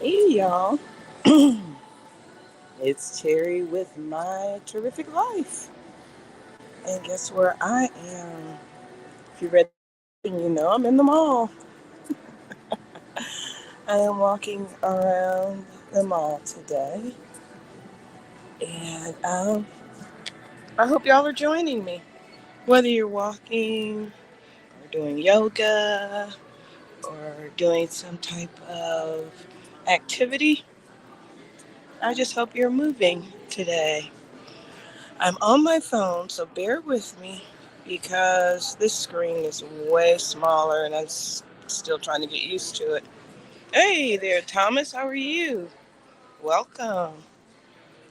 Hey y'all, it's Terry with my terrific life. And guess where I am? If you read the description, you know I'm in the mall. I am walking around the mall today. And I hope y'all are joining me. Whether you're walking or doing yoga or doing some type of activity, I just hope you're moving today. I'm on my phone, so bear with me because this screen is way smaller and still trying to get used to it. Hey there, Thomas. How are you? Welcome.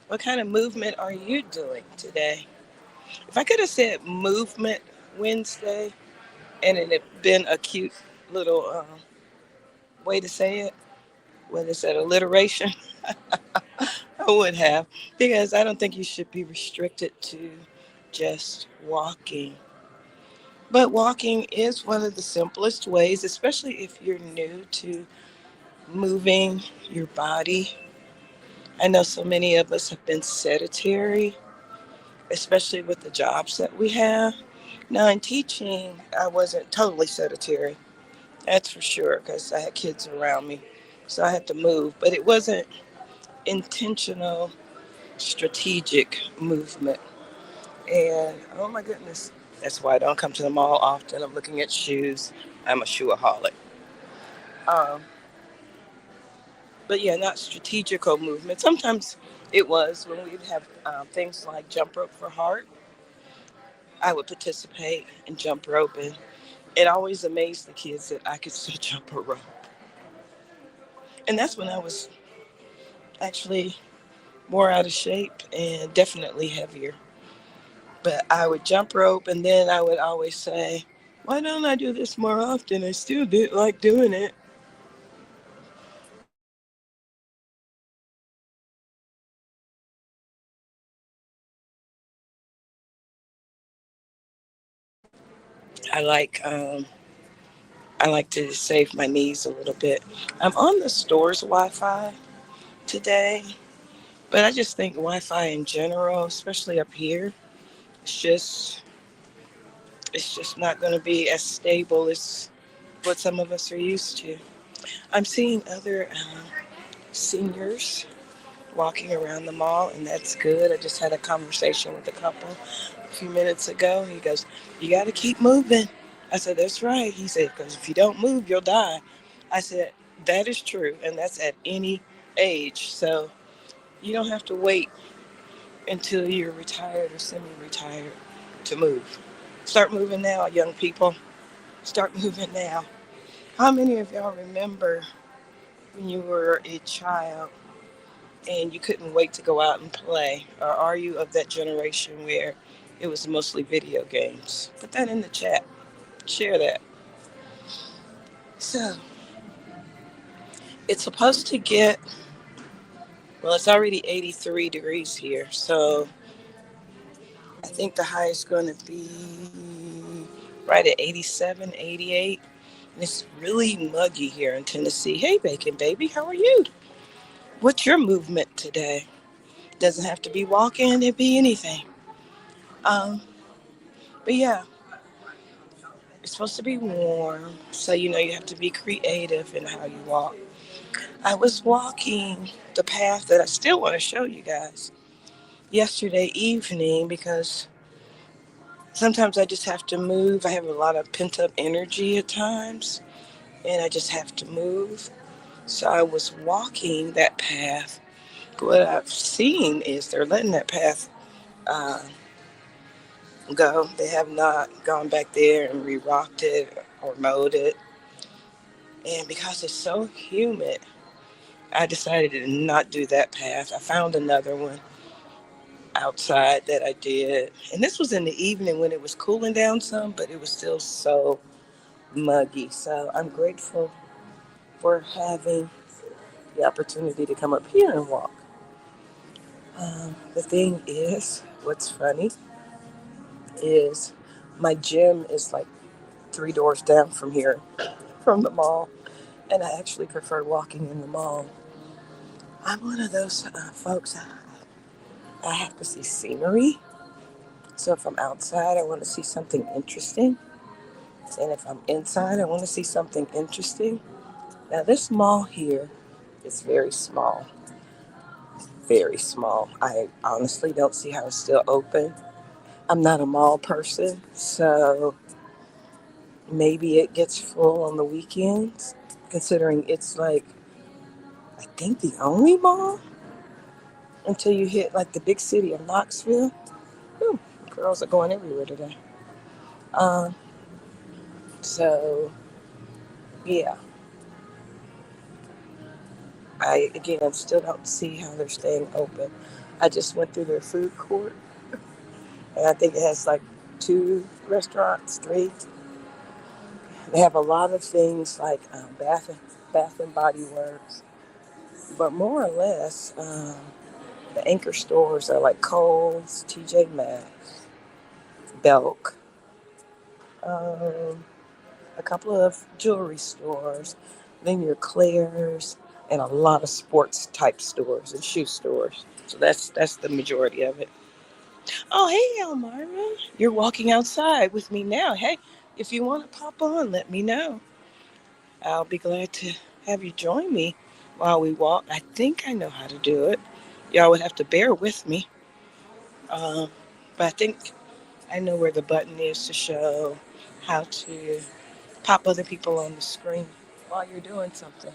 What kind of movement are you doing today? If I could have said movement Wednesday and it had been a cute little way to say it, whether it's an alliteration, I would have because I don't think you should be restricted to just walking. But walking is one of the simplest ways, especially if you're new to moving your body. I know so many of us have been sedentary, especially with the jobs that we have. Now, in teaching, I wasn't totally sedentary, that's for sure, because I had kids around me. So I had to move, but it wasn't intentional, strategic movement. And oh my goodness, that's why I don't come to the mall often. I'm looking at shoes. I'm a shoeaholic. Um, but yeah, not strategical movement. Sometimes it was when we'd have things like jump rope for heart. I would participate in jump rope, and it always amazed the kids that I could still jump a rope. And that's when I was actually more out of shape and definitely heavier. But I would jump rope, and then I would always say, "Why don't I do this more often?" I still did like doing it. I like um, I like to save my knees a little bit. I'm on the store's Wi-Fi today, but I just think Wi-Fi in general, especially up here, it's just it's just not going to be as stable as what some of us are used to. I'm seeing other seniors walking around the mall, and that's good. I just had a conversation with a couple a few minutes ago. He goes, "You got to keep moving." I said, "That's right." He said, "Because if you don't move, you'll die." I said, "That is true, and that's at any age. So you don't have to wait until you're retired or semi-retired to move. Start moving now, young people. Start moving now." How many of y'all remember when you were a child and you couldn't wait to go out and play? Or are you of that generation where it was mostly video games? Put that in the chat. Share that. So, it's supposed to get, well, it's already 83 degrees here. So, I think the high is going to be right at 87, 88. And it's really muggy here in Tennessee. Hey, Bacon Baby, how are you? What's your movement today? Doesn't have to be walking, it be anything. Um, but yeah, it's supposed to be warm, so you have to be creative in how you walk. I was walking the path that I still want to show you guys yesterday evening because sometimes I just have to move. I have a lot of pent up energy at times, and I just have to move. So I was walking that path. What I've seen is they're letting that path uh, go. They have not gone back there and re-rocked it or mowed it. And because it's so humid, I decided to not do that path. I found another one outside that I did. And this was in the evening when it was cooling down some, but it was still so muggy. So I'm grateful for having the opportunity to come up here and walk. The thing is, what's funny is my gym is like 3 doors down from here, from the mall. And I actually prefer walking in the mall. I'm one of those folks. I have to see scenery. So if I'm outside, I want to see something interesting. And if I'm inside, I want to see something interesting. Now, this mall here is very small. Very small. I honestly don't see how it's still open. I'm not a mall person, so maybe it gets full on the weekends, considering it's like, I think the only mall until you hit like the big city of Knoxville. Whew, girls are going everywhere today. Um, so, yeah, I again still don't see how they're staying open. I just went through their food court, and I think it has like two restaurants, three. They have a lot of things like Bath and Body Works, but more or less, the anchor stores are like Kohl's, TJ Maxx, Belk, um, a couple of jewelry stores, then your Claire's, and a lot of sports type stores and shoe stores. So that's the majority of it. Oh, hey, Elmira, you're walking outside with me now. Hey, if you want to pop on, let me know. I'll be glad to have you join me while we walk. I think I know how to do it. Y'all would have to bear with me. Um, but I think I know where the button is to show how to pop other people on the screen while you're doing something.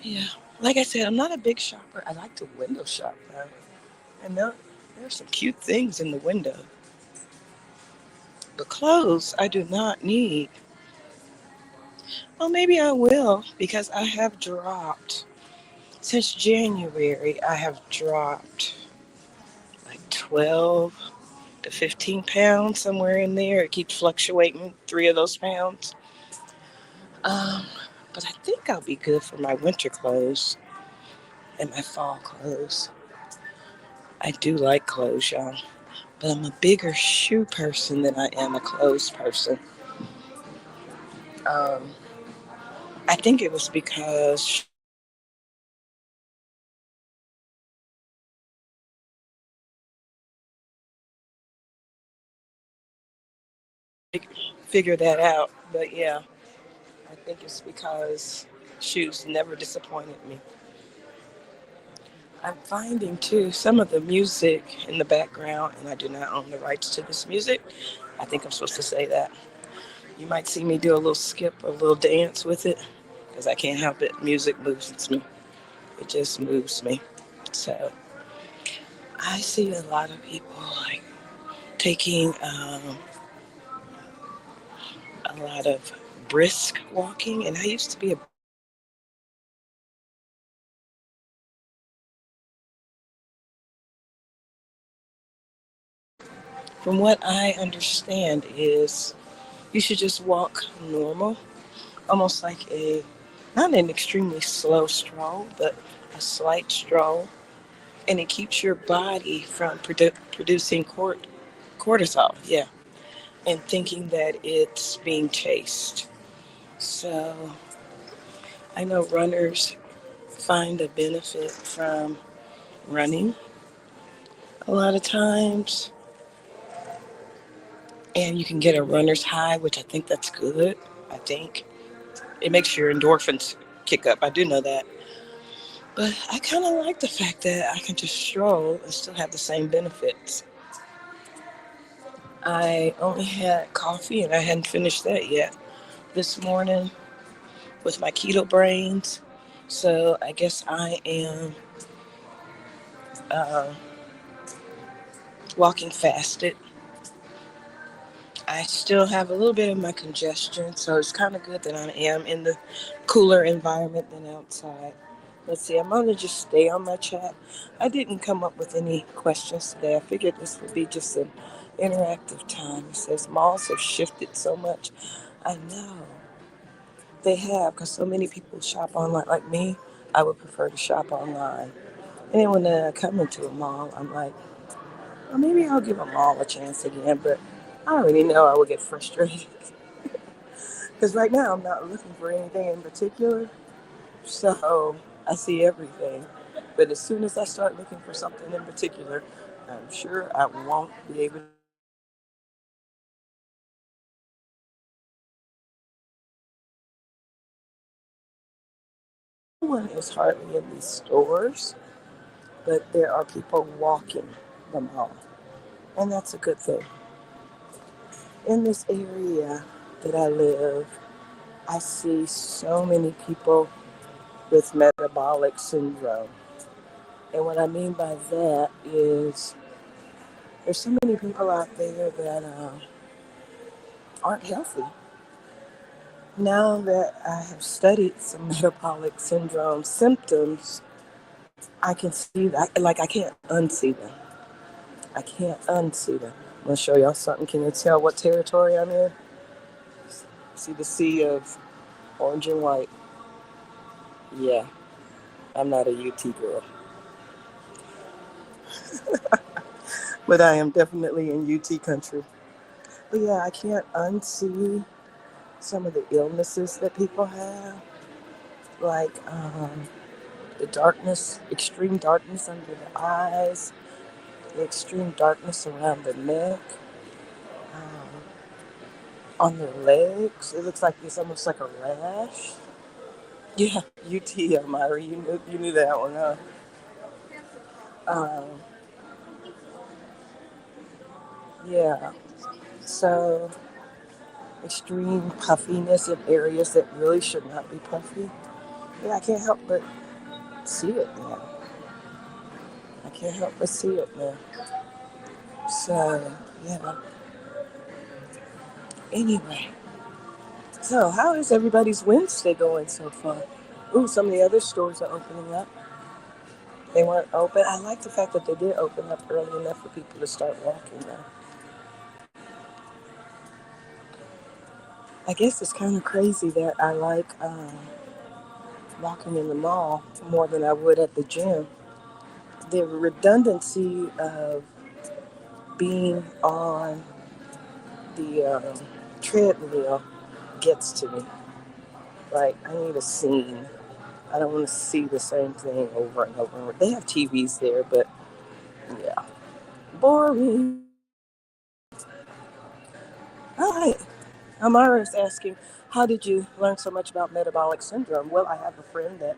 Yeah. Like I said, I'm not a big shopper. I like to window shop though. And there's some cute things in the window. But clothes I do not need. Well, maybe I will because I have dropped. Since January, I have dropped like 12 to 15 pounds, somewhere in there. It keeps fluctuating, 3 of those pounds. Um, but I think I'll be good for my winter clothes and my fall clothes. I do like clothes, y'all, but I'm a bigger shoe person than I am a clothes person. Um, I think it was because figure that out. But yeah, I think it's because shoes never disappointed me. I'm finding too some of the music in the background, and I do not own the rights to this music. I think I'm supposed to say that. You might see me do a little skip, a little dance with it, because I can't help it. Music moves me. It just moves me. So I see a lot of people like taking a lot of brisk walking, and I used to be a. From what I understand, is you should just walk normal, almost like a not an extremely slow stroll, but a slight stroll, and it keeps your body from producing cortisol. Yeah, and thinking that it's being chased. So I know runners find a benefit from running a lot of times, and you can get a runner's high, which I think that's good. I think it makes your endorphins kick up. I do know that. But I kind of like the fact that I can just stroll and still have the same benefits. I only had coffee and I hadn't finished that yet this morning with my keto brains. So I guess I am uh, walking fasted. I still have a little bit of my congestion, so it's kind of good that I am in the cooler environment than outside. Let's see, I'm going to just stay on my chat. I didn't come up with any questions today. I figured this would be just an interactive time. It says malls have shifted so much. I know they have because so many people shop online. Like me, I would prefer to shop online. And then when I come into a mall, I'm like, well, maybe I'll give a mall a chance again, but I already know I will get frustrated. Because right now I'm not looking for anything in particular. So I see everything. But as soon as I start looking for something in particular, I'm sure I won't be able to see it. No one is hardly in these stores, but there are people walking the mall. And that's a good thing. In this area that I live, I see so many people with metabolic syndrome. And what I mean by that is there's so many people out there that aren't healthy. Now that I have studied some metabolic syndrome symptoms, I can see that, like, I can't unsee them. I can't unsee them. I'm going to show y'all something. Can you tell what territory I'm in? See the sea of orange and white? Yeah, I'm not a UT girl, but I am definitely in UT country. But yeah, I can't unsee some of the illnesses that people have, like the darkness, extreme darkness under the eyes, the extreme darkness around the neck, um, on their legs. It looks like it's almost like a rash. Yeah, UT, Myra, you knew that one, huh? Um, yeah, so extreme puffiness in areas that really should not be puffy. Yeah, I can't help but see it now. I can't help but see it now. So, yeah. Anyway, so how is everybody's Wednesday going so far? Ooh, some of the other stores are opening up. They weren't open. I like the fact that they did open up early enough for people to start walking now. I guess it's kind of crazy that I like walking in the mall more than I would at the gym. The redundancy of being on the treadmill gets to me. Like, I need a scene. I don't want to see the same thing over and over. They have TVs there, but yeah, boring. All right. Amara is asking, how did you learn so much about metabolic syndrome? Well, I have a friend that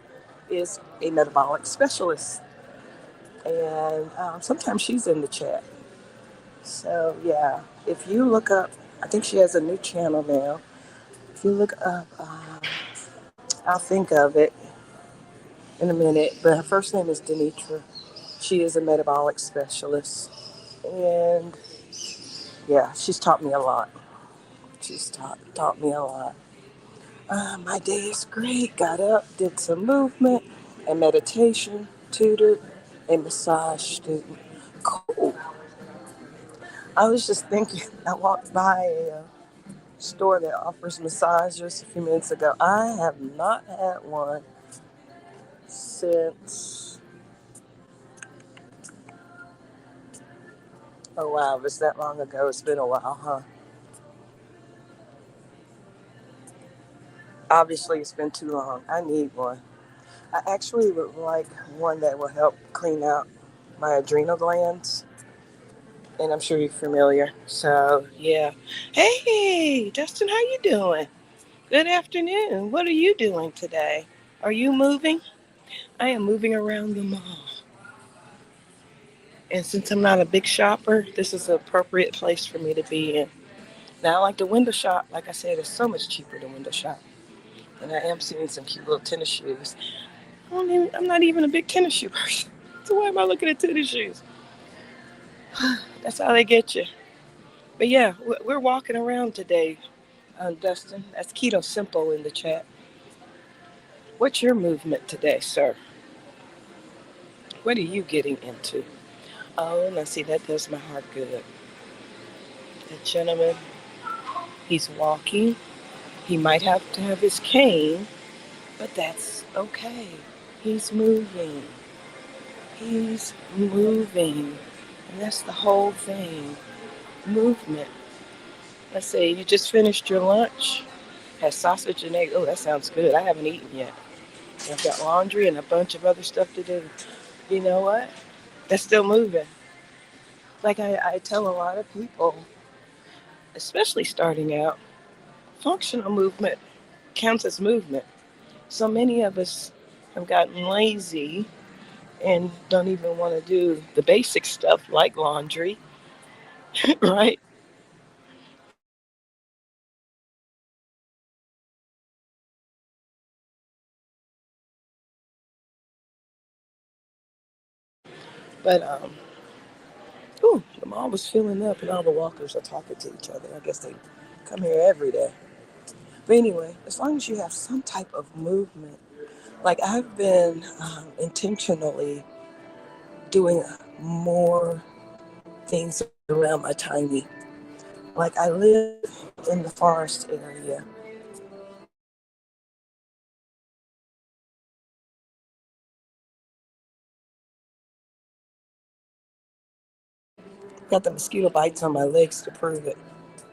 is a metabolic specialist, and sometimes she's in the chat. So, yeah, if you look up, I think she has a new channel now. If you look up, I'll think of it in a minute, but her first name is Denitra. She is a metabolic specialist, and yeah, she's taught me a lot. She's taught me a lot. My day is great. Got up, did some movement and meditation, tutored a massage student. Cool. I was just thinking, I walked by a store that offers massages a few minutes ago. I have not had one since, oh wow, if it's that long ago, it's been a while, huh? Obviously, it's been too long. I need one. I actually would like one that will help clean out my adrenal glands, and I'm sure you're familiar. So yeah. Hey, Dustin, how you doing? Good afternoon. What are you doing today? Are you moving? I am moving around the mall. And since I'm not a big shopper, this is an appropriate place for me to be in. Now, I like to window shop. Like I said, it's so much cheaper to window shop. And I am seeing some cute little tennis shoes. I'm not even a big tennis shoe person. So why am I looking at tennis shoes? That's how they get you. But yeah, we're walking around today, Dustin. That's Keto Simple in the chat. What's your movement today, sir? What are you getting into? Oh, now see, that does my heart good. That gentleman, he's walking. He might have to have his cane, but that's okay. He's moving. He's moving. And that's the whole thing. Movement. Let's say you just finished your lunch. Had sausage and egg. Oh, that sounds good. I haven't eaten yet. I've got laundry and a bunch of other stuff to do. You know what? That's still moving. Like I tell a lot of people, especially starting out, functional movement counts as movement. So many of us have gotten lazy and don't even want to do the basic stuff like laundry, right? But ooh, the mall was filling up, and all the walkers are talking to each other. I guess they come here every day. But anyway, as long as you have some type of movement, like I've been intentionally doing more things around my tiny. Like I live in the forest area. Got the mosquito bites on my legs to prove it.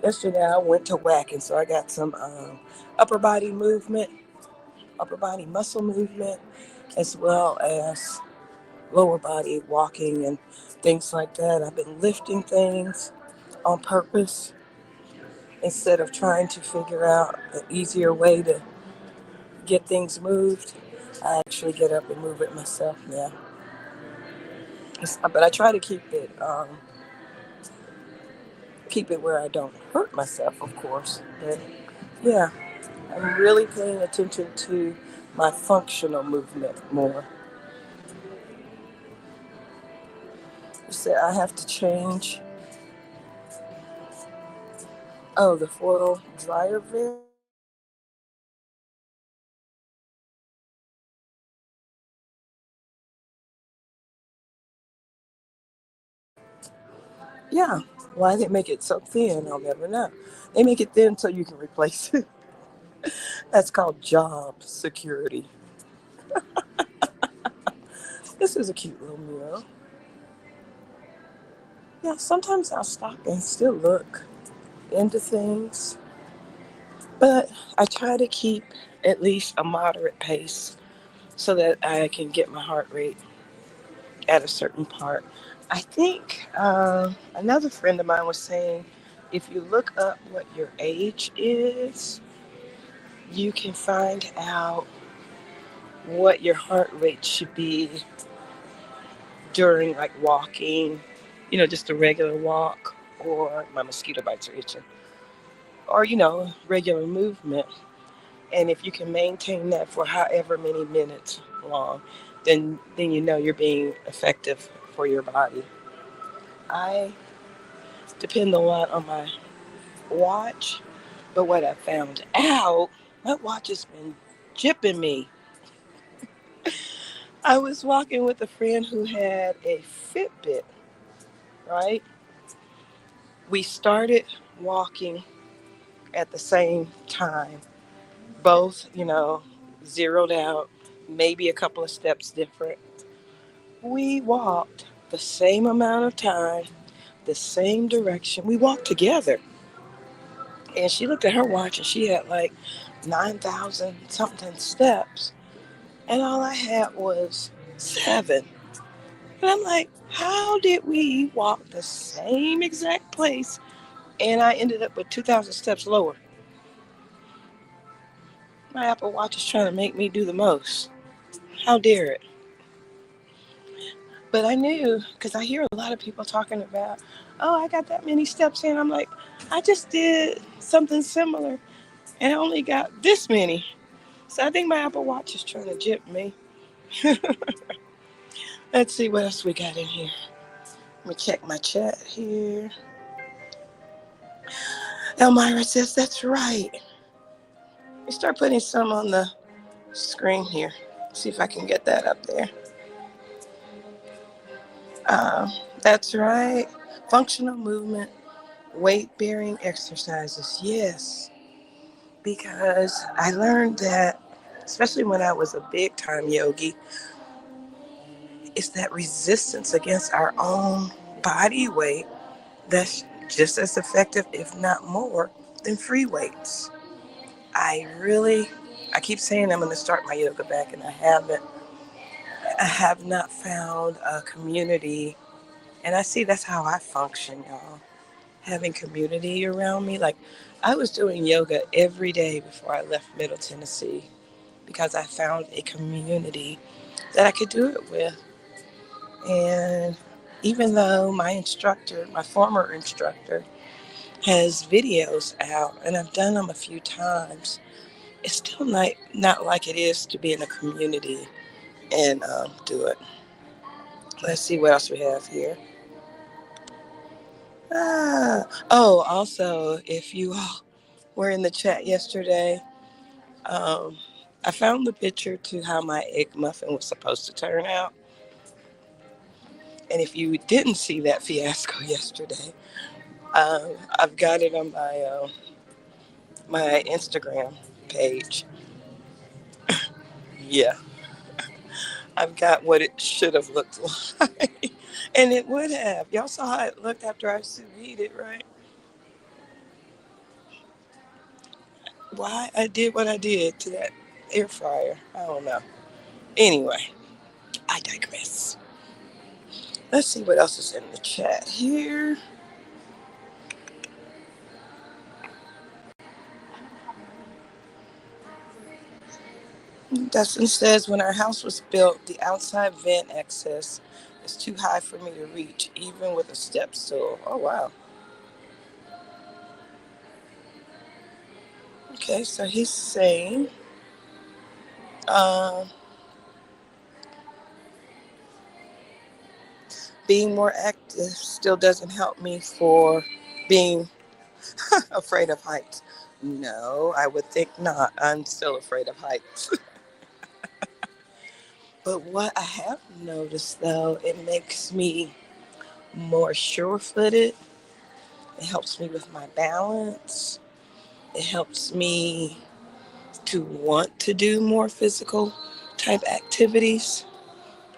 Yesterday I went to whack, and so I got some upper body movement, upper body muscle movement, as well as lower body walking and things like that. I've been lifting things on purpose instead of trying to figure out an easier way to get things moved. I actually get up and move it myself now. But I try to keep it where I don't hurt myself, of course. But yeah, I'm really paying attention to my functional movement more. You said I have to change. Oh, the foil dryer vent. Yeah. Why they make it so thin? I'll never know. They make it thin so you can replace it. That's called job security. This is a cute little mural. Yeah, sometimes I'll stop and still look into things, but I try to keep at least a moderate pace so that I can get my heart rate at a certain part. I think another friend of mine was saying if you look up what your age is, you can find out what your heart rate should be during like walking, just a regular walk, or my mosquito bites are itching, or regular movement. And if you can maintain that for however many minutes long, then you're being effective for your body. I depend a lot on my watch, but what I found out, my watch has been jipping me. I was walking with a friend who had a Fitbit, right? We started walking at the same time, both, zeroed out, maybe a couple of steps different. We walked the same amount of time, the same direction. We walked together. And she looked at her watch and she had like 9,000 something steps. And all I had was 7. And I'm like, how did we walk the same exact place and I ended up with 2,000 steps lower? My Apple Watch is trying to make me do the most. How dare it? But I knew because I hear a lot of people talking about, oh, I got that many steps in. I'm like, I just did something similar and I only got this many. So I think my Apple Watch is trying to jip me. Let's see what else we got in here. Let me check my chat here. Elmira says that's right. We start putting some on the screen here. See if I can get that up there. That's right. Functional movement, weight bearing exercises. Yes, because I learned that, especially when I was a big time yogi, it's that resistance against our own body weight that's just as effective, if not more, than free weights. I really I keep saying I'm going to start my yoga back, and I haven't. I have not found a community, and I see that's how I function, y'all. Having community around me. Like, I was doing yoga every day before I left Middle Tennessee because I found a community that I could do it with. And even though my instructor, my former instructor, has videos out, and I've done them a few times, it's still not like it is to be in a community and do it. Let's see what else we have here. Oh, also, if you all were in the chat yesterday, um, I found the picture to how my egg muffin was supposed to turn out. And if you didn't see that fiasco yesterday, I've got it on my Instagram page. Yeah, I've got what it should have looked like. And it would have. Y'all saw how it looked after I sous vide it, right? Why I did what I did to that air fryer, I don't know. Anyway, I digress. Let's see what else is in the chat here. Dustin says, when our house was built, the outside vent access is too high for me to reach, even with a step stool. Oh, wow. Okay, so he's saying, um, being more active still doesn't help me for being afraid of heights. No, I would think not. I'm still afraid of heights. But what I have noticed, though, it makes me more sure footed. It helps me with my balance. It helps me to want to do more physical type activities.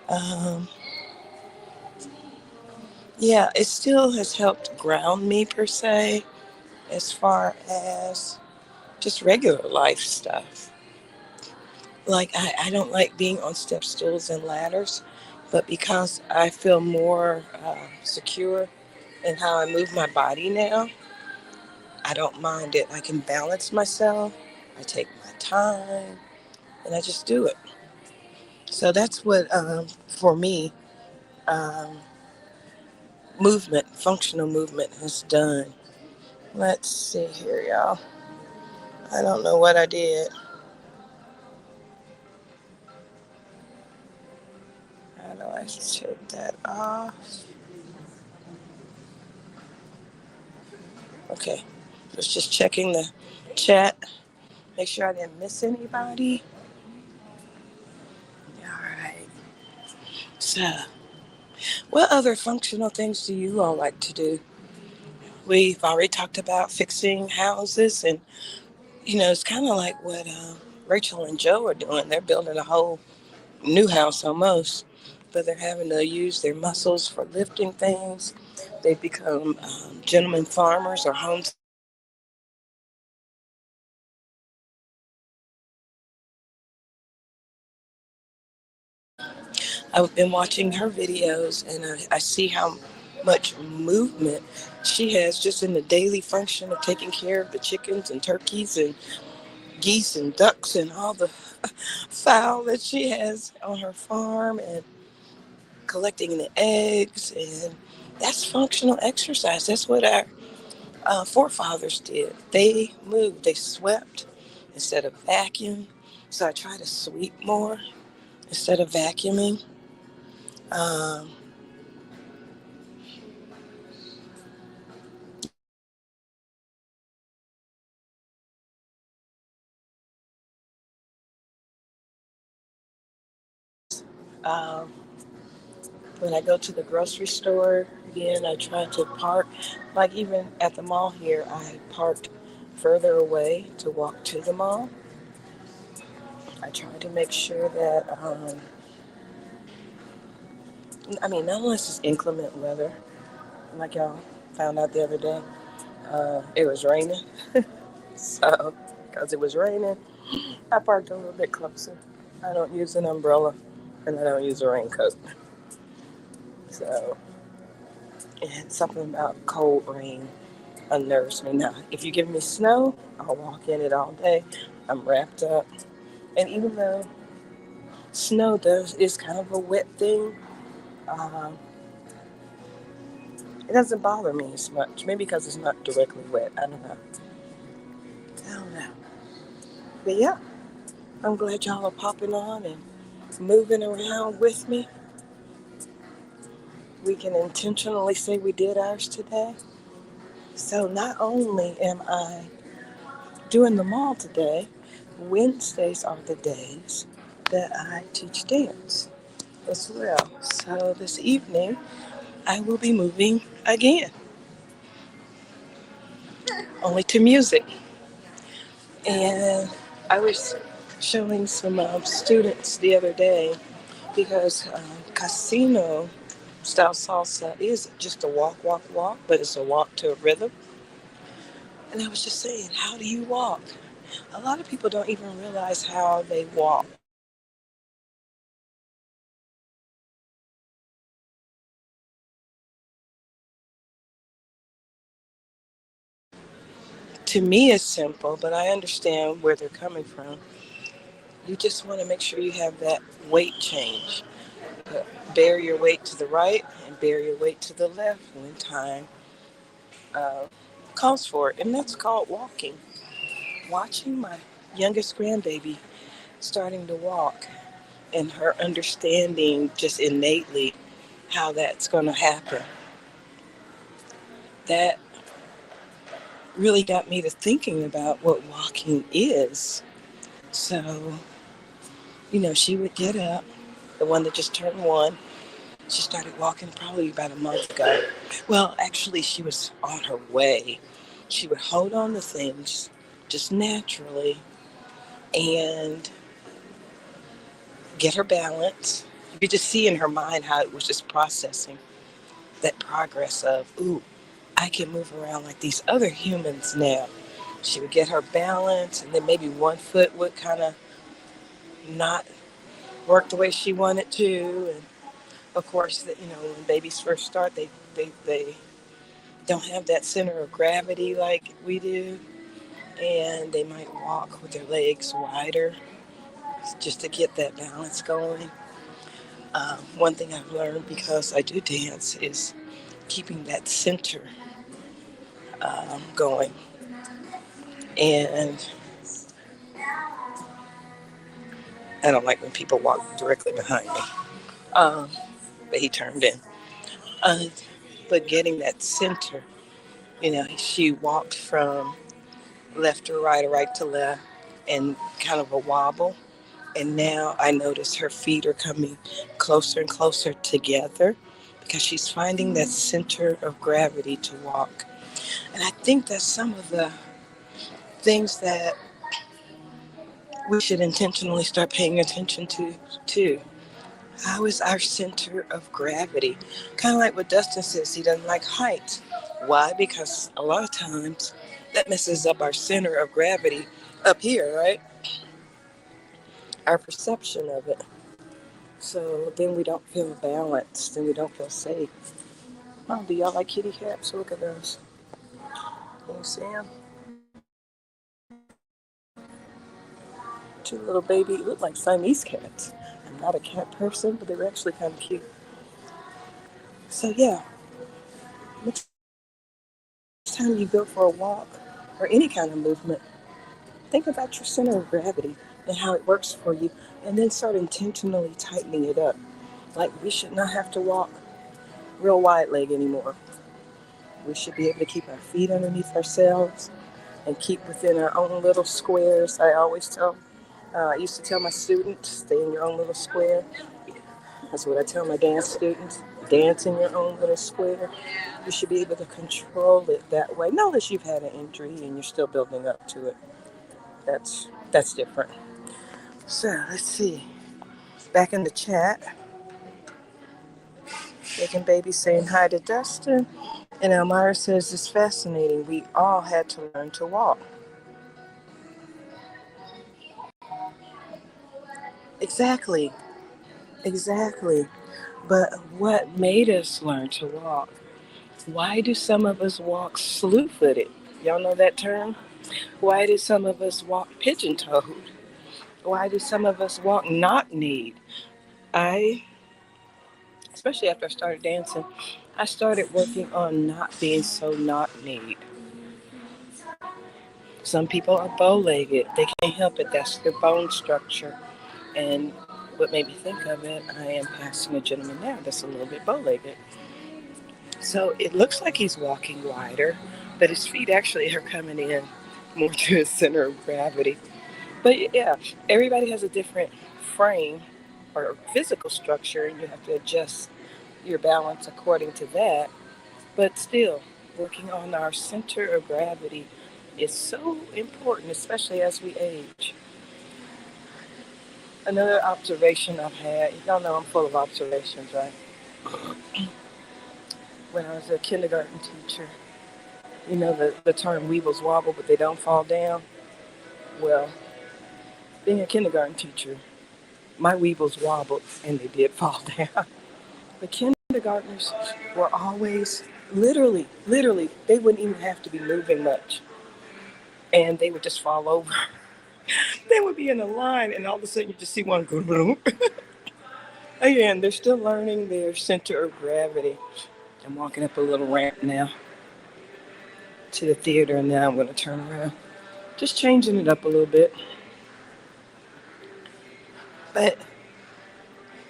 Um, yeah, it still has helped ground me per se as far as just regular life stuff. Like, I don't like being on step stools and ladders, but because I feel more secure in how I move my body now, I don't mind it. I can balance myself, I take my time, and I just do it. So that's what, for me, um, functional movement has done. Let's see here, y'all. I don't know what I did. How do I take that off? Okay, was just checking the chat, make sure I didn't miss anybody. All right. So, what other functional things do you all like to do? We've already talked about fixing houses, and it's kind of like what Rachel and Joe are doing. They're building a whole new house almost, but they're having to use their muscles for lifting things. They've become gentlemen farmers or homes. I've been watching her videos, and I see how much movement she has just in the daily function of taking care of the chickens and turkeys and geese and ducks and all the fowl that she has on her farm, and collecting the eggs. And that's functional exercise. That's what our forefathers did. They moved, they swept instead of vacuum. So I try to sweep more instead of vacuuming. Um, um, when I go to the grocery store, again, I try to park. Like even at the mall here, I parked further away to walk to the mall. I try to make sure that, not unless it's inclement weather, like y'all found out the other day, it was raining. So, because it was raining, I parked a little bit closer. I don't use an umbrella and I don't use a raincoat. So, and something about cold rain unnerves me. Now, if you give me snow, I'll walk in it all day. I'm wrapped up. And even though snow is kind of a wet thing, um, it doesn't bother me as much. Maybe because it's not directly wet. I don't know. I don't know. But yeah, I'm glad y'all are popping on and moving around with me. We can intentionally say we did ours today. So not only am I doing the mall today, Wednesdays are the days that I teach dance as well. So this evening I will be moving again, only to music. And I was showing some students the other day because casino style salsa is just a walk, walk, walk, but it's a walk to a rhythm. And I was just saying, how do you walk? A lot of people don't even realize how they walk. To me, it's simple, but I understand where they're coming from. You just want to make sure you have that weight change. Bear your weight to the right and bear your weight to the left when time uh, calls for it. And that's called walking. Watching my youngest grandbaby starting to walk and her understanding just innately how that's going to happen. That really got me to thinking about what walking is. So, she would get up, the one that just turned one. She started walking probably about a month ago. Well, actually, she was on her way. She would hold on to things just naturally and get her balance. You could just see in her mind how it was just processing that progress of, ooh, I can move around like these other humans now. She would get her balance, and then maybe one foot would kind of not work the way she wanted to. And of course, when babies first start, they don't have that center of gravity like we do, and they might walk with their legs wider just to get that balance going. One thing I've learned because I do dance is keeping that center going. And I don't like when people walk directly behind me. Um, but he turned in. Uh, but getting that center, she walked from left to right or right to left and kind of a wobble. And now I notice her feet are coming closer and closer together because she's finding that center of gravity to walk. And I think that's some of the things that we should intentionally start paying attention to, too. How is our center of gravity? Kind of like what Dustin says, he doesn't like heights. Why? Because a lot of times that messes up our center of gravity up here, right? Our perception of it. So then we don't feel balanced and we don't feel safe. Oh, do y'all like kitty cats? Look at those. Can you see them? Two little baby, look like Siamese cats. I'm not a cat person, but they were actually kind of cute. So yeah, next time you go for a walk or any kind of movement, think about your center of gravity and how it works for you, and then start intentionally tightening it up. Like we should not have to walk real wide leg anymore. We should be able to keep our feet underneath ourselves and keep within our own little squares. I used to tell my students, stay in your own little square. That's what I tell my dance students. Dance in your own little square. You should be able to control it that way. Not unless you've had an injury and you're still building up to it. That's different. So let's see. Back in the chat, making baby saying hi to Dustin. And Elmira says it's fascinating. We all had to learn to walk. Exactly. Exactly. But what made us learn to walk? Why do some of us walk slew footed? Y'all know that term? Why do some of us walk pigeon toed? Why do some of us walk knock kneed? I, especially after I started dancing, I started working on not being so knock kneed. Some people are bow legged, they can't help it, that's their bone structure. And what made me think of it, I am passing a gentleman now that's a little bit bow legged. So it looks like he's walking wider, but his feet actually are coming in more to his center of gravity. But yeah, everybody has a different frame or physical structure, and you have to adjust your balance according to that. But still, working on our center of gravity is so important, especially as we age. Another observation I've had, y'all know I'm full of observations, right? When I was a kindergarten teacher, you know the term weebles wobble, but they don't fall down. Well, being a kindergarten teacher, my weebles wobbled and they did fall down. The kindergartners were always literally, they wouldn't even have to be moving much. And they would just fall over. They would be in a line, and all of a sudden you just see one go boom. Again, they're still learning their center of gravity. I'm walking up a little ramp now to the theater, and now I'm going to turn around. Just changing it up a little bit. But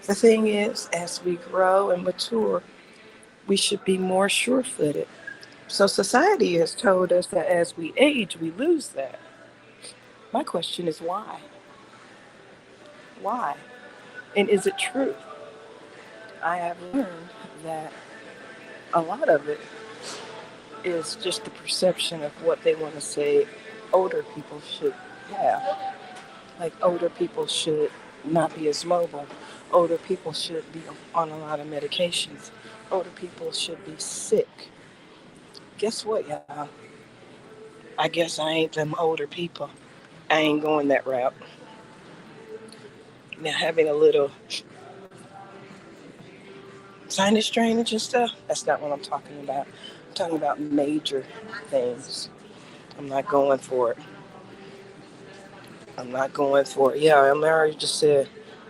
the thing is, as we grow and mature, we should be more sure footed. So society has told us that as we age, we lose that. My question is why? Why? And is it true? I have learned that a lot of it is just the perception of what they want to say older people should have. Like older people should not be as mobile. Older people should be on a lot of medications. Older people should be sick. Guess what, y'all? I guess I ain't them older people. I ain't going that route. Now, having a little sinus drainage and stuff, that's not what I'm talking about. I'm talking about major things. I'm not going for it. I'm not going for it. Yeah, I'm already just said,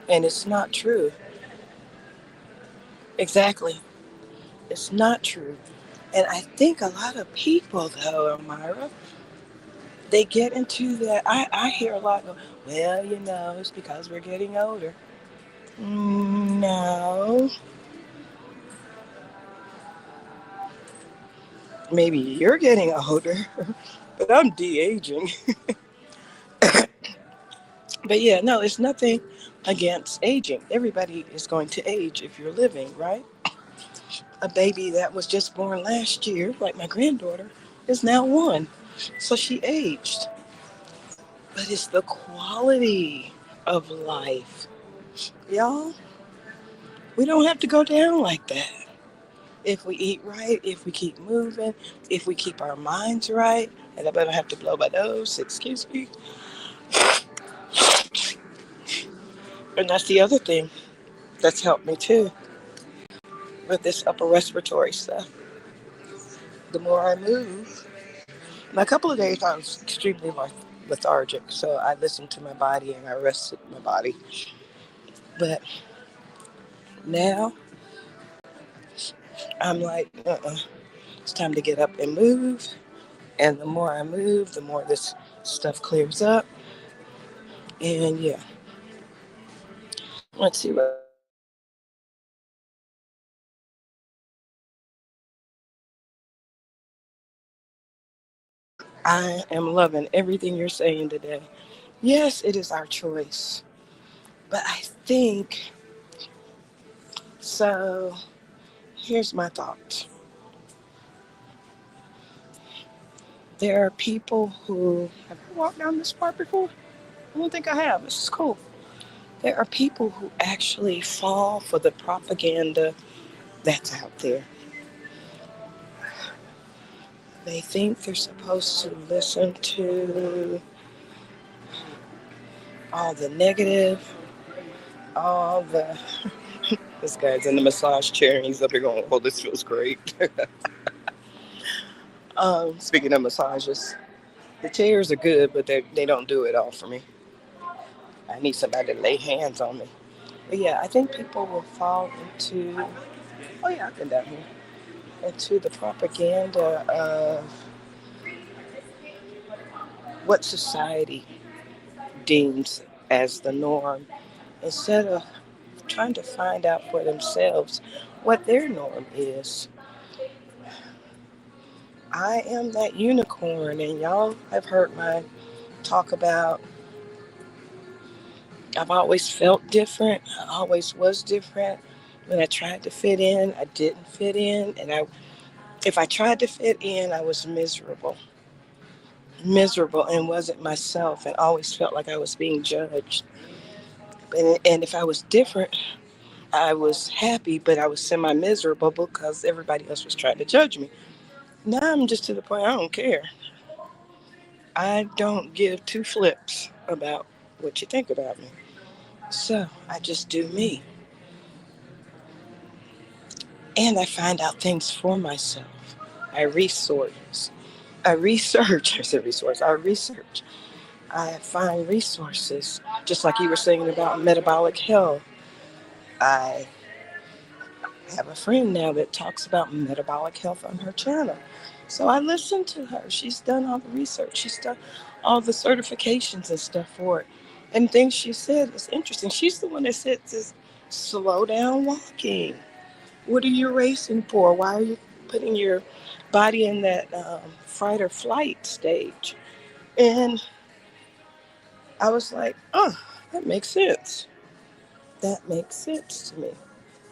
and it's not true. Exactly. It's not true. And I think a lot of people, though, Elmira, they get into that. I hear a lot go, well, it's because we're getting older. No. Maybe you're getting older, but I'm de-aging. But yeah, no, it's nothing against aging. Everybody is going to age if you're living, right? A baby that was just born last year, like my granddaughter, is now 1. So she aged. But it's the quality of life. Y'all, we don't have to go down like that. If we eat right, if we keep moving, if we keep our minds right, and I better have to blow my nose, excuse me. And that's the other thing that's helped me too with this upper respiratory stuff. The more I move, a couple of days I was extremely lethargic, so I listened to my body and I rested my body. But now I'm like, it's time to get up and move. And the more I move, the more this stuff clears up. And yeah, let's see what I am loving everything you're saying today. Yes, it is our choice. But I think so. Here's my thought. There are people who have you walked down this part before? I don't think I have. This is cool. There are people who actually fall for the propaganda that's out there. They think they're supposed to listen to all the negative, all the this guy's in the massage chair and he's up here going, "Oh, this feels great." Speaking of massages, the chairs are good, but they don't do it all for me. I need somebody to lay hands on me. But yeah, I think people will fall into, oh yeah, I've been down here, into the propaganda of what society deems as the norm instead of trying to find out for themselves what their norm is. I am that unicorn, and y'all have heard my talk about I've always felt different. I always was different. When I tried to fit in, I didn't fit in, and if I tried to fit in, I was miserable, and wasn't myself, and always felt like I was being judged. And if I was different, I was happy, but I was semi miserable because everybody else was trying to judge me. Now I'm just to the point I don't care. I don't give two flips about what you think about me. So I just do me. And I find out things for myself. I resource. I research. I said resource. I research. I find resources. Just like you were saying about metabolic health. I have a friend now that talks about metabolic health on her channel. So I listen to her. She's done all the research. She's done all the certifications and stuff for it. And things she said is interesting. She's the one that said to slow down walking. What are you racing for? Why are you putting your body in that fight or flight stage? And I was like, oh, that makes sense. That makes sense to me.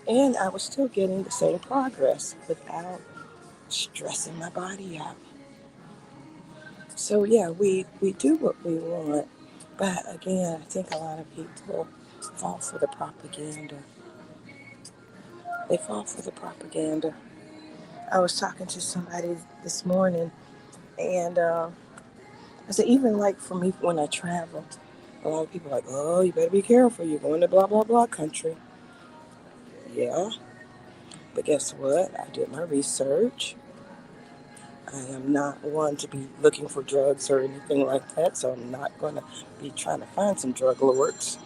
And I was still getting the same progress without stressing my body out. So yeah, we do what we want. But again, I think a lot of people fall for the propaganda. They fall for the propaganda. I was talking to somebody this morning, and I said, even like for me when I travel, a lot of people are like, oh, you better be careful. You're going to blah, blah, blah country. Yeah, but guess what? I did my research. I am not one to be looking for drugs or anything like that, so I'm not going to be trying to find some drug lords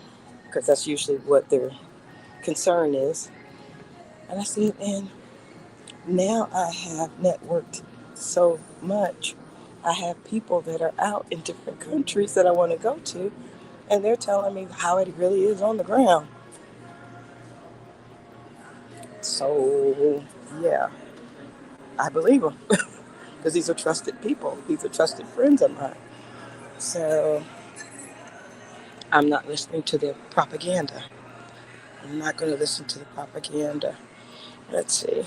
because that's usually what their concern is. And I said, and now I have networked so much. I have people that are out in different countries that I want to go to, and they're telling me how it really is on the ground. So, yeah, I believe them because these are trusted people. These are trusted friends of mine. So, I'm not listening to the propaganda. I'm not going to listen to the propaganda. Let's see.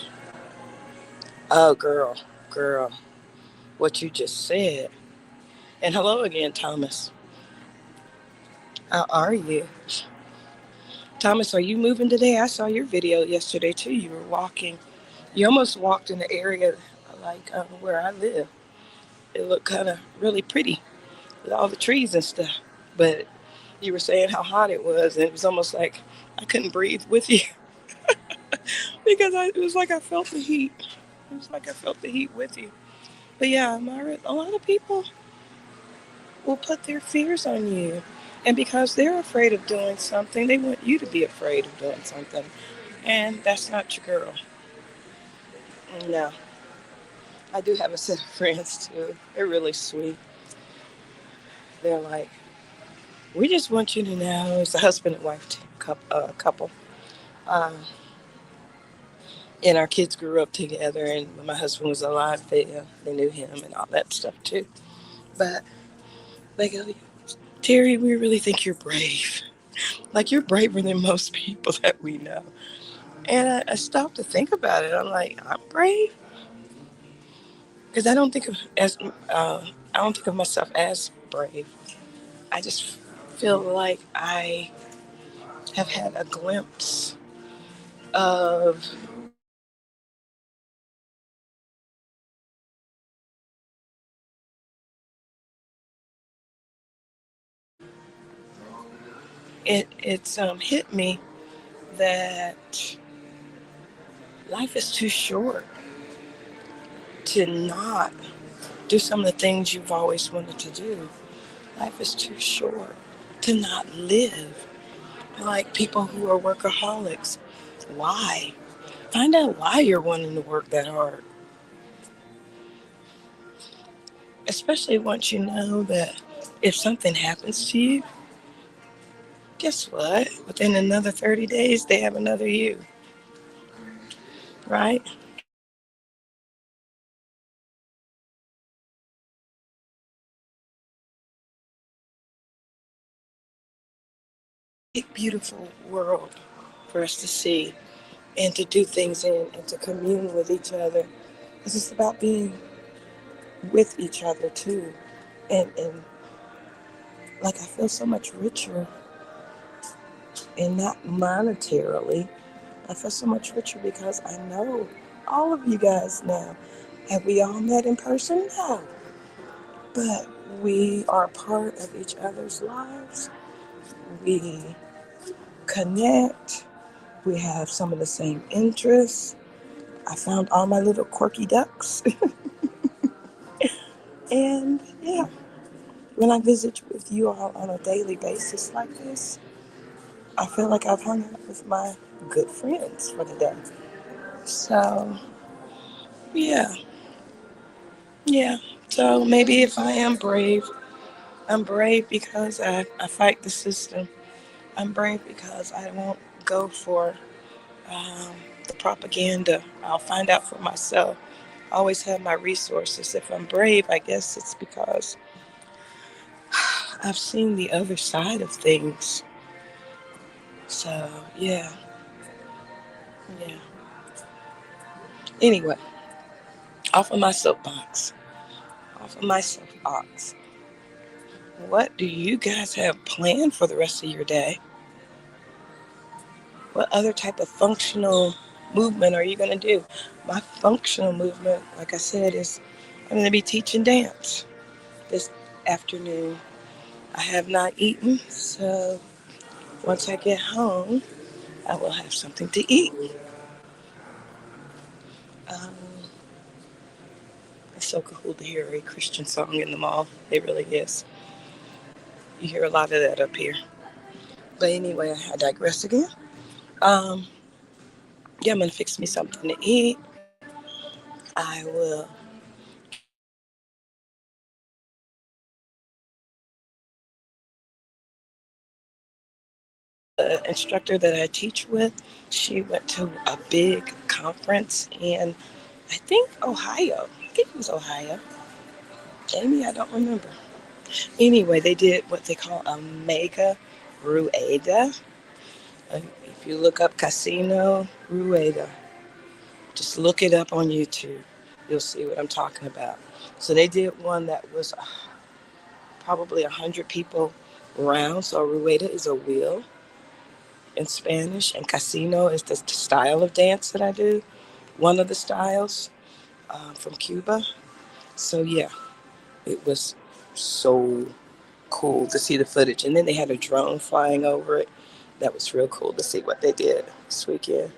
Oh, girl, what you just said. And hello again, Thomas. How are you? Thomas, are you moving today? I saw your video yesterday too. You were walking. You almost walked in the area like where I live. It looked kind of really pretty with all the trees and stuff. But you were saying how hot it was, and it was almost like I couldn't breathe with you because it was like I felt the heat. It was like I felt the heat with you. But yeah, Myra, a lot of people will put their fears on you. And because they're afraid of doing something, they want you to be afraid of doing something. And that's not your girl. No. I do have a set of friends too. They're really sweet. They're like, we just want you to know, it's a husband and wife couple. Um, and our kids grew up together, and when my husband was alive, they knew him and all that stuff too. But they go, Terry, we really think you're brave. Like, you're braver than most people that we know. And I stopped to think about it. I'm like, I'm brave because I don't think of myself as brave. I just feel like I have had a glimpse of it's hit me that life is too short to not do some of the things you've always wanted to do. Life is too short to not live like people who are workaholics. Why? Find out why you're wanting to work that hard. Especially once you know that if something happens to you, guess what? Within another 30 days, they have another you, right? Big, beautiful world for us to see and to do things in and to commune with each other. It's just about being with each other too. And like I feel so much richer and not monetarily. I feel so much richer because I know all of you guys now. Have we all met in person? No. But we are part of each other's lives. We connect. We have some of the same interests. I found all my little quirky ducks. And yeah, when I visit with you all on a daily basis like this, I feel like I've hung out with my good friends for the day. So yeah, yeah. So maybe if I am brave, I'm brave because I fight the system. I'm brave because I won't go for um, the propaganda. I'll find out for myself. I always have my resources. If I'm brave, I guess it's because I've seen the other side of things. So, yeah, yeah. Anyway, off of my soapbox. Off of my soapbox. What do you guys have planned for the rest of your day? What other type of functional movement are you going to do? My functional movement, like I said, is I'm going to be teaching dance this afternoon. I have not eaten, so once I get home, I will have something to eat. Um, it's so cool to hear a Christian song in the mall. It really is. You hear a lot of that up here. But anyway, I digress again. Um, yeah, I'm going to fix me something to eat. I will get ready to go to my dance. The instructor that I teach with, she went to a big conference in, I think, Ohio. I think it was Ohio. Amy, I don't remember. Anyway, they did what they call a mega Rueda. If you look up Casino Rueda, just look it up on YouTube. You'll see what I'm talking about. So they did one that was probably 100 people round. So Rueda is a wheel in Spanish, and Casino is the style of dance that I do. One of the styles from Cuba. So yeah, it was so cool to see the footage. And then they had a drone flying over it. That was real cool to see what they did this weekend.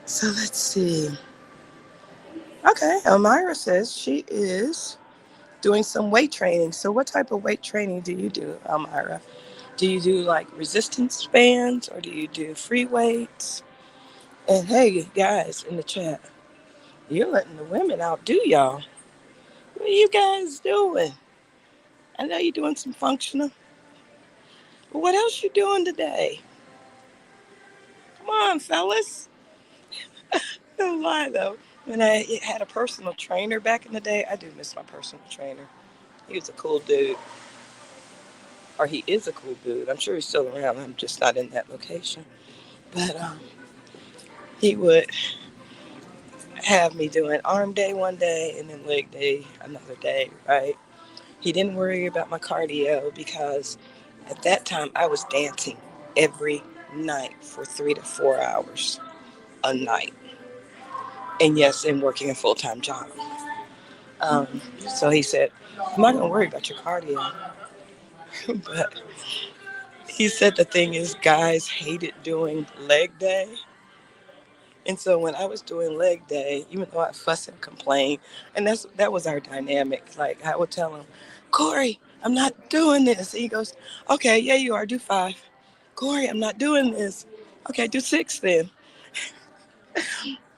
So let's see. Okay, Elmira says she is doing some weight training. So what type of weight training do you do, Elmira? Do you do like resistance bands or do you do free weights? And hey, guys in the chat, you're letting the women outdo y'all. What are you guys doing? I know you're doing some functional. But what else you doing today? Come on, fellas. Don't lie though. When I had a personal trainer back in the day, I do miss my personal trainer. He was a cool dude. Or he is a cool dude. I'm sure he's still around. I'm just not in that location. But he would have me doing arm day one day and then leg day another day, right? He didn't worry about my cardio because at that time I was dancing every night for 3 to 4 hours a night. And yes, and working a full-time job. So he said, I'm not going to worry about your cardio. But He said the thing is, guys hated doing leg day. And so when I was doing leg day, even though I fuss and complain, and that was our dynamic. Like I would tell him, Corey, I'm not doing this. He goes, okay, yeah, you are. Do 5. Corey, I'm not doing this. Okay, do 6 then.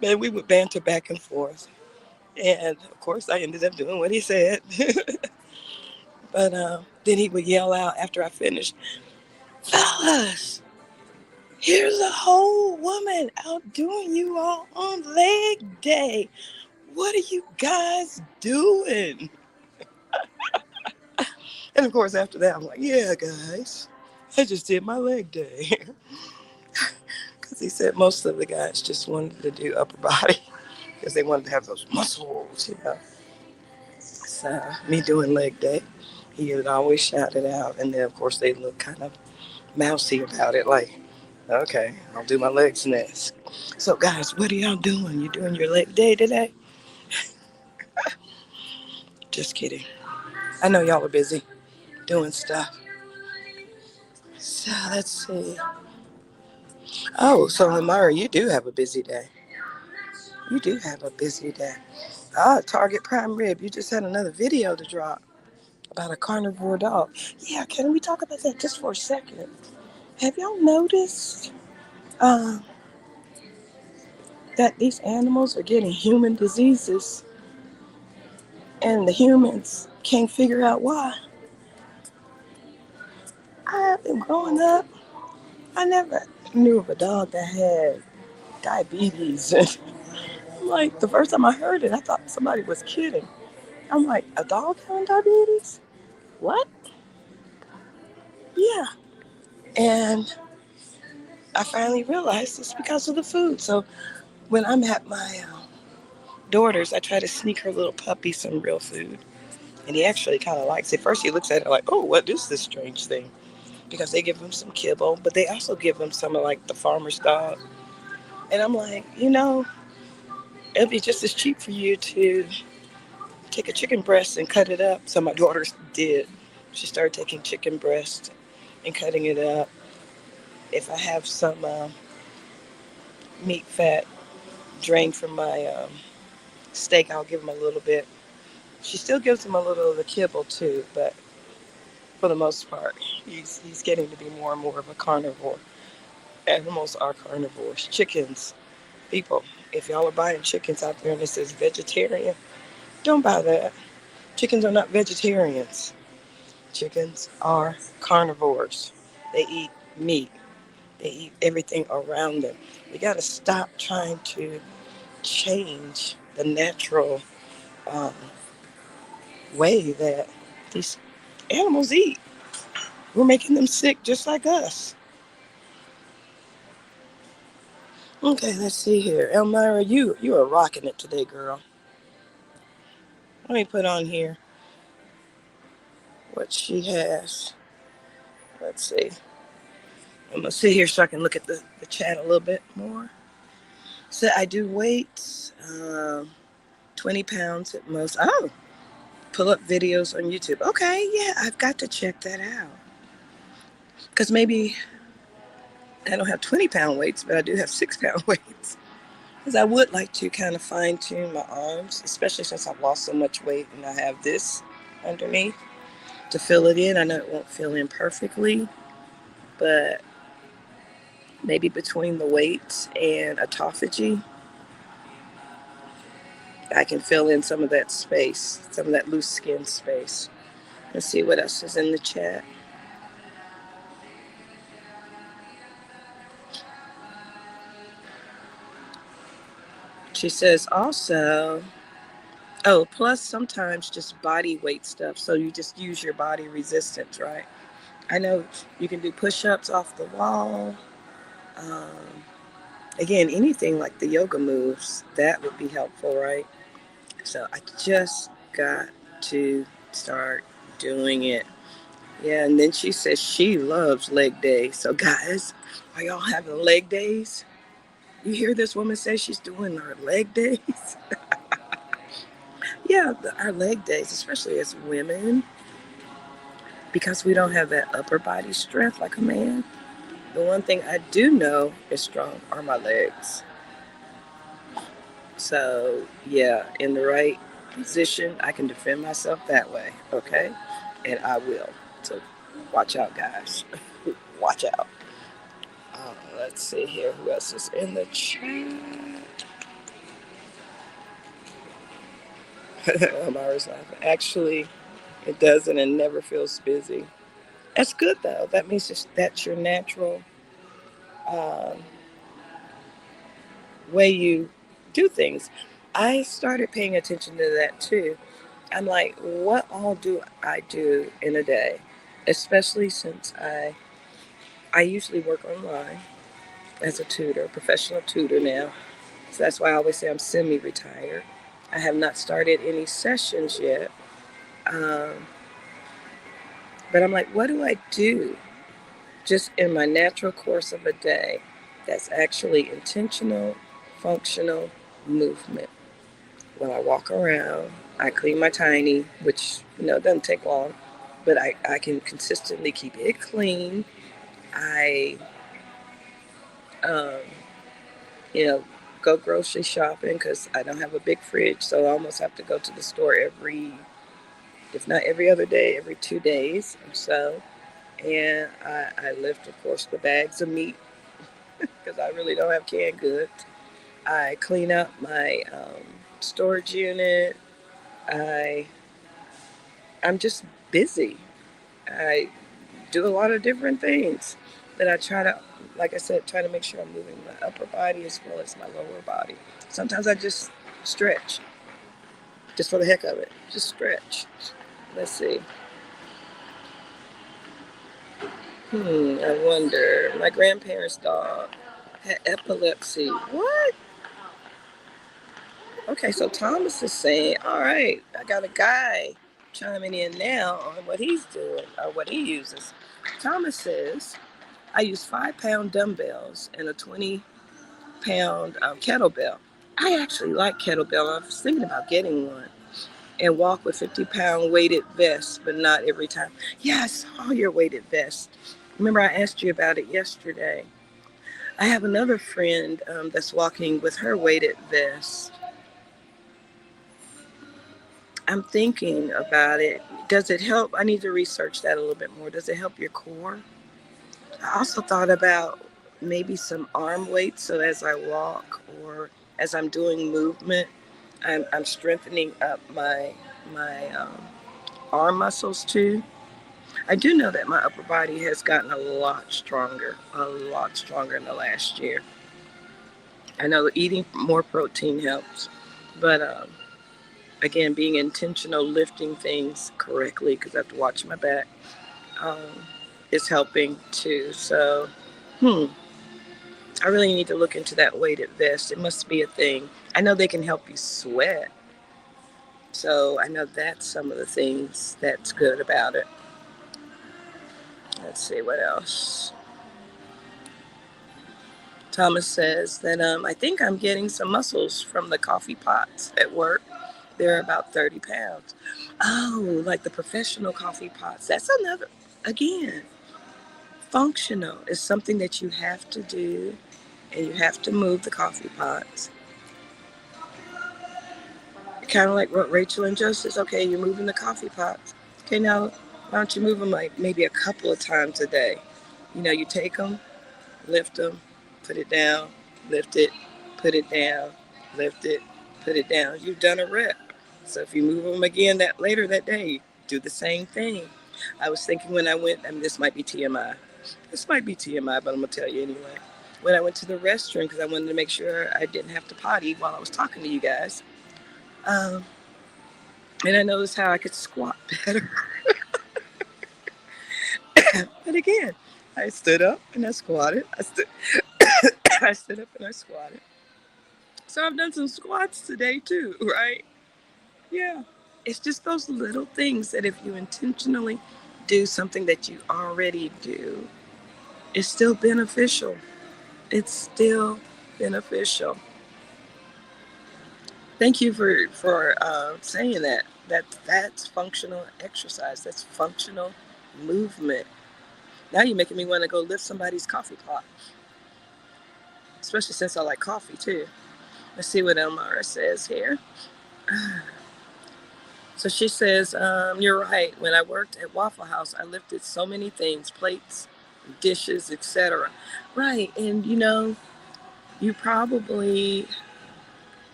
Man, we would banter back and forth. And of course, I ended up doing what he said. But then he would yell out after I finished, fellas, here's a whole woman outdoing you all on leg day. What are you guys doing? And of course, after that, I'm like, yeah, guys, I just did my leg day. Because he said most of the guys just wanted to do upper body because they wanted to have those muscles, you know. So, me doing leg day, he would always shout it out. And then, of course, they look kind of mousy about it, like, okay, I'll do my legs next. So, guys, what are y'all doing? You doing your leg day today? Just kidding. I know y'all are busy doing stuff. So, let's see. Oh, so Amara, you do have a busy day. You do have a busy day. Ah, Target Prime Rib, you just had another video to drop about a carnivore dog. Yeah, can we talk about that just for a second? Have y'all noticed uh, that these animals are getting human diseases and the humans can't figure out why? I've been growing up, I never knew of a dog that had diabetes. Like, the first time I heard it, I thought somebody was kidding. I'm like, a dog having diabetes? What? Yeah. And I finally realized it's because of the food. So when I'm at my daughter's, I try to sneak her little puppy some real food. And he actually kind of likes it. First, he looks at it like, oh, what is this strange thing? Because they give him some kibble, but they also give him some of like the farmer's dog. And I'm like, it'd be just as cheap for you to take a chicken breast and cut it up. So my daughter did. She started taking chicken breast and cutting it up. If I have some meat fat drained from my steak, I'll give him a little bit. She still gives him a little of the kibble too, but for the most part, he's getting to be more and more of a carnivore. Animals are carnivores. Chickens, people, if y'all are buying chickens out there and it says vegetarian, don't buy that. Chickens are not vegetarians. Chickens are carnivores. They eat meat. They eat everything around them. We got to stop trying to change the natural um, way that these animals eat. We're making them sick just like us. Okay, let's see here. Elmira, you are rocking it today, girl. Let me put on here what she has. Let's see. I'm going to sit here so I can look at the chat a little bit more. So I do weights, 20 pounds at most. Oh, pull up videos on YouTube. Okay, yeah, I've got to check that out. Because maybe I don't have 20-pound weights, but I do have 6-pound weights. Because I would like to kind of fine tune my arms, especially since I've lost so much weight and I have this underneath to fill it in. I know it won't fill in perfectly, but maybe between the weights and autophagy, I can fill in some of that space, some of that loose skin space. Let's see what else is in the chat. She says also, plus sometimes just body weight stuff. So you just use your body resistance, right? I know you can do push-ups off the wall. Again, anything like the yoga moves, that would be helpful, right? So I just got to start doing it. Yeah, and then she says she loves leg days. So guys, are y'all having leg days? You hear this woman say she's doing her leg days? Yeah, our leg days, especially as women, because we don't have that upper body strength like a man. The one thing I do know is strong are my legs. So, yeah, in the right position, I can defend myself that way, okay? And I will. So, watch out, guys. Watch out. Let's see here. Who else is in the chat? I'm always laughing. Actually, it doesn't and never feels busy. That's good, though. That means that's your natural um, way you do things. I started paying attention to that too. I'm like, what all do I do in a day? Especially since I usually work online as a tutor, professional tutor now. So that's why I always say I'm semi-retired. I have not started any sessions yet. Um, but I'm like, what do I do just in my natural course of a day that's actually intentional, functional movement? When I walk around, I clean my tiny, which, it doesn't take long, but I can consistently keep it clean. I, um, you know, go grocery shopping because I don't have a big fridge, so I almost have to go to the store if not every other day, every 2 days or so. And I lift, of course, the bags of meat because I really don't have canned goods. I clean up my storage unit. I I'm just busy. I do a lot of different things that I try to, like I said, try to make sure I'm moving my upper body as well as my lower body. Sometimes I just stretch, just for the heck of it, just stretch. Let's see. I wonder. My grandparents' dog had epilepsy. What? Okay, so Thomas is saying, all right, I got a guy chiming in now on what he's doing or what he uses. Thomas says, I use 5 pound dumbbells and a 20 pound kettlebell. I actually like kettlebell. I was thinking about getting one and walk with 50 pound weighted vests, but not every time. Yeah, I saw your weighted vest. Remember, I asked you about it yesterday. I have another friend that's walking with her weighted vest. I'm thinking about it. Does it help? I need to research that a little bit more. Does it help your core? I also thought about maybe some arm weights so as I walk or as I'm doing movement, I'm strengthening up my arm muscles too. I do know that my upper body has gotten a lot stronger in the last year. I know that eating more protein helps, but again, being intentional, lifting things correctly because I have to watch my back, um, is helping too. So, hmm, I really need to look into that weighted vest. It must be a thing. I know they can help you sweat. So I know that's some of the things that's good about it. Let's see what else. Thomas says that I think I'm getting some muscles from the coffee pots at work. They're about 30 pounds. Oh, like the professional coffee pots. That's another, again, functional is something that you have to do and you have to move the coffee pots. Kind of like what Rachel and Joe says, okay, you're moving the coffee pots. Okay, now why don't you move them like maybe a couple of times a day? You take them, lift them, put it down, lift it, put it down, lift it, put it down. You've done a rep. So if you move them again that day, do the same thing. I was thinking when I went, this might be TMI. This might be TMI, but I'm gonna tell you anyway. When I went to the restroom because I wanted to make sure I didn't have to potty while I was talking to you guys, um, and I noticed how I could squat better. But again, I stood up and I squatted. I stood up and I squatted. So I've done some squats today too, right? Yeah. It's just those little things that if you intentionally do something that you already do, it's still beneficial. It's still beneficial. Thank you for saying that. That's functional exercise. That's functional movement. Now you're making me want to go lift somebody's coffee pot, especially since I like coffee too. Let's see what Elmira says here. So she says, you're right. When I worked at Waffle House, I lifted so many things, plates, dishes, etc. Right. And you probably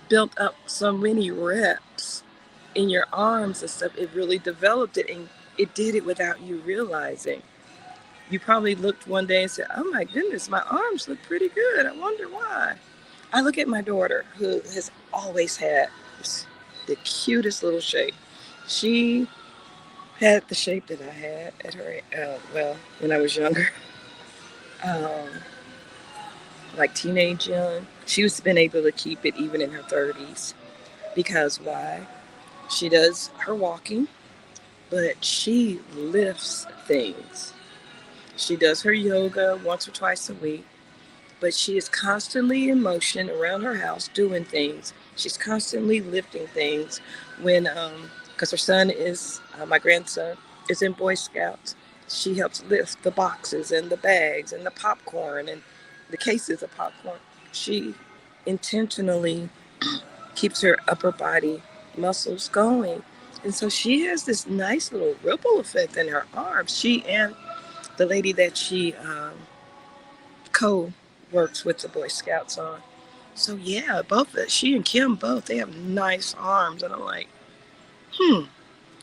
built up so many reps in your arms and stuff. It really developed it, and it did it without you realizing. You probably looked one day and said, oh my goodness, my arms look pretty good. I wonder why. I look at my daughter, who has always had the cutest little shape. She had the shape that I had at her, when I was younger, um, like teenage young. She's been able to keep it even in her 30s. Because why? She does her walking, but she lifts things. She does her yoga once or twice a week, but she is constantly in motion around her house doing things. She's constantly lifting things because her son is, my grandson, is in Boy Scouts. She helps lift the boxes and the bags and the popcorn and the cases of popcorn. She intentionally keeps her upper body muscles going. And so she has this nice little ripple effect in her arms. She and the lady that she co-works with the Boy Scouts on. So yeah, she and Kim both, they have nice arms. And I'm like,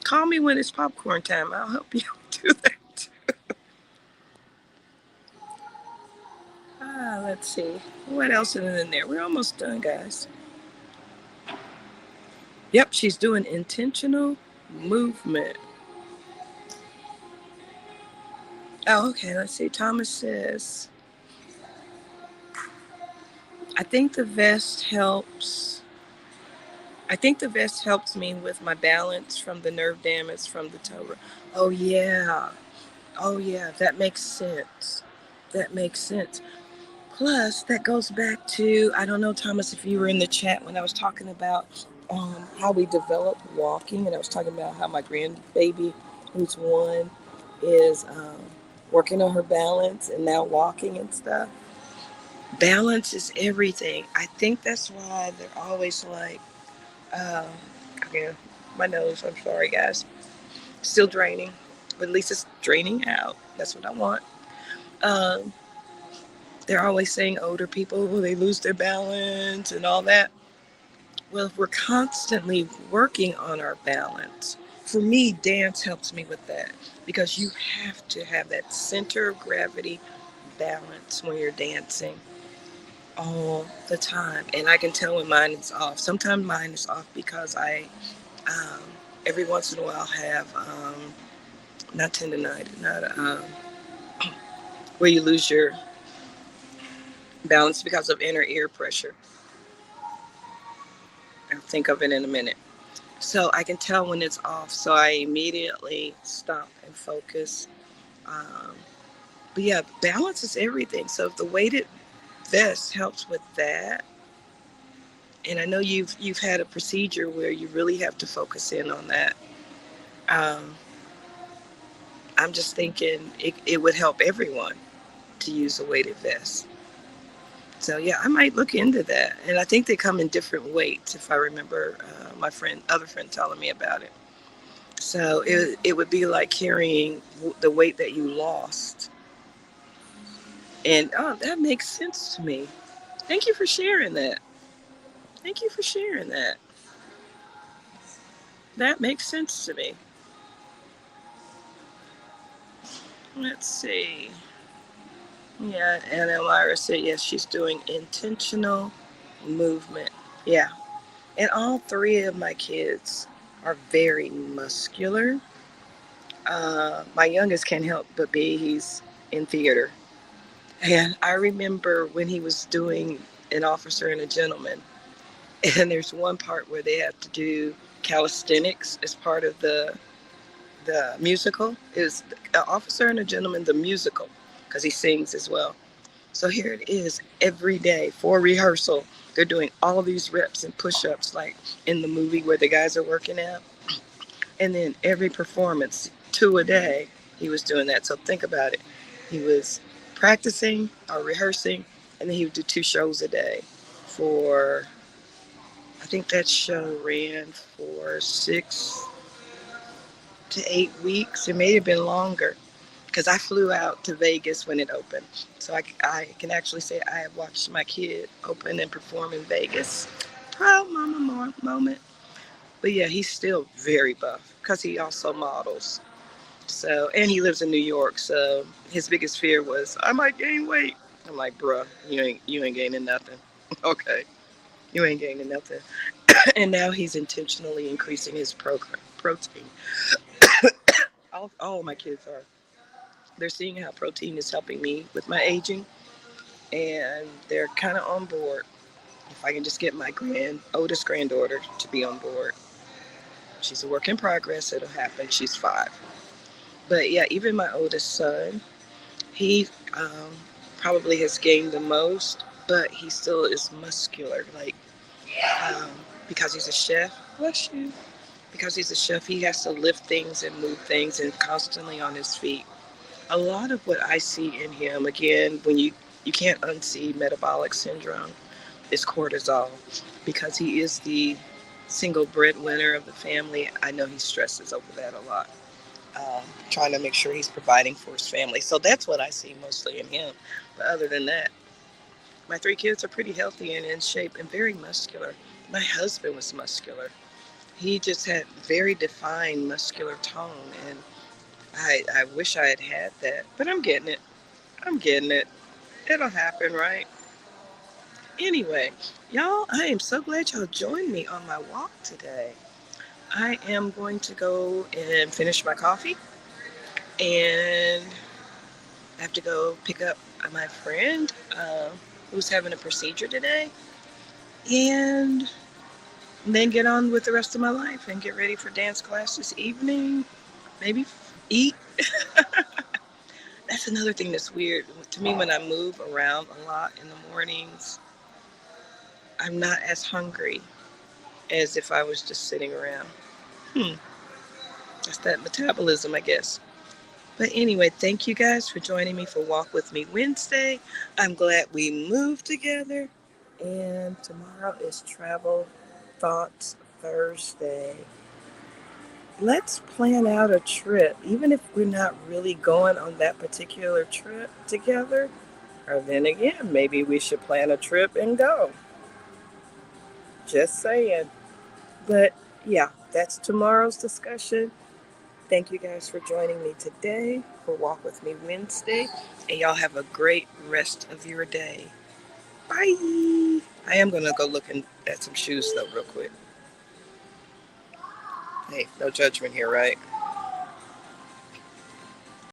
call me when it's popcorn time. I'll help you do that. Let's see. What else is in there? We're almost done, guys. Yep, she's doing intentional movement. Oh, okay, let's see. Thomas says, I think the vest helps me with my balance from the nerve damage from the toe. Oh yeah, that makes sense. Plus, that goes back to, I don't know, Thomas, if you were in the chat when I was talking about how we develop walking, and I was talking about how my grandbaby, who's 1, is working on her balance and now walking and stuff. Balance is everything. I think that's why they're always like, okay, my nose, I'm sorry, guys. Still draining, but at least it's draining out. That's what I want. They're always saying older people, they lose their balance and all that. Well, if we're constantly working on our balance, for me, dance helps me with that, because you have to have that center of gravity balance when you're dancing all the time. And I can tell when mine is off. Sometimes mine is off because I, every once in a while, have, not tendonitis, where you lose your balance because of inner ear pressure. I'll think of it in a minute. So I can tell when it's off, so I immediately stop and focus. But yeah, balance is everything. So if the weighted vest helps with that, and I know you've had a procedure where you really have to focus in on that. I'm just thinking it would help everyone to use a weighted vest. So yeah, I might look into that. And I think they come in different weights, if I remember my other friend telling me about it. So it would be like carrying the weight that you lost. And that makes sense to me. Thank you for sharing that. That makes sense to me. Let's see. Yeah, and Elmira said, yes, she's doing intentional movement. Yeah. And all 3 of my kids are very muscular. My youngest can't help but be, he's in theater. And I remember when he was doing An Officer and a Gentleman, and there's one part where they have to do calisthenics as part of the musical. It was An Officer and a Gentleman, the musical, because he sings as well. So here it is every day for rehearsal. They're doing all these reps and push-ups like in the movie where the guys are working out. And then every performance, 2 a day. he was doing that. So think about it. He was practicing or rehearsing, and then he would do 2 shows a day for, I think that show ran for 6 to 8 weeks. It may have been longer because I flew out to Vegas when it opened. So I can actually say I have watched my kid open and perform in Vegas. Proud mama moment. But yeah, he's still very buff because he also models. So, and he lives in New York. So his biggest fear was, I might gain weight. I'm like, bruh, you ain't gaining nothing. Okay, you ain't gaining nothing. And now he's intentionally increasing his protein. All my kids are. They're seeing how protein is helping me with my aging, and they're kind of on board. If I can just get my oldest granddaughter to be on board, she's a work in progress. It'll happen. She's 5. But yeah, even my oldest son, he probably has gained the most, but he still is muscular. Like, um, because he's a chef. Bless you. Because he's a chef, he has to lift things and move things and constantly on his feet. A lot of what I see in him, again, when you can't unsee metabolic syndrome, is cortisol. Because he is the single breadwinner of the family, I know he stresses over that a lot. Trying to make sure he's providing for his family. So that's what I see mostly in him. But other than that, my 3 kids are pretty healthy and in shape and very muscular. My husband was muscular. He just had very defined muscular tone, and I wish I had that. But I'm getting it. I'm getting it. It'll happen, right? Anyway, y'all, I am so glad y'all joined me on my walk today. I am going to go and finish my coffee, and I have to go pick up my friend who's having a procedure today, and then get on with the rest of my life and get ready for dance class this evening. Maybe eat. That's another thing that's weird. To me, when I move around a lot in the mornings, I'm not as hungry as if I was just sitting around. Hmm. That's that metabolism, I guess. But anyway, thank you guys for joining me for Walk With Me Wednesday. I'm glad we moved together. And tomorrow is Travel Thoughts Thursday. Let's plan out a trip, even if we're not really going on that particular trip together. Or then again, maybe we should plan a trip and go. Just saying. But yeah, that's tomorrow's discussion. Thank you guys for joining me today for Walk With Me Wednesday. And y'all have a great rest of your day. Bye. I am going to go look at some shoes though real quick. Hey, no judgment here, right?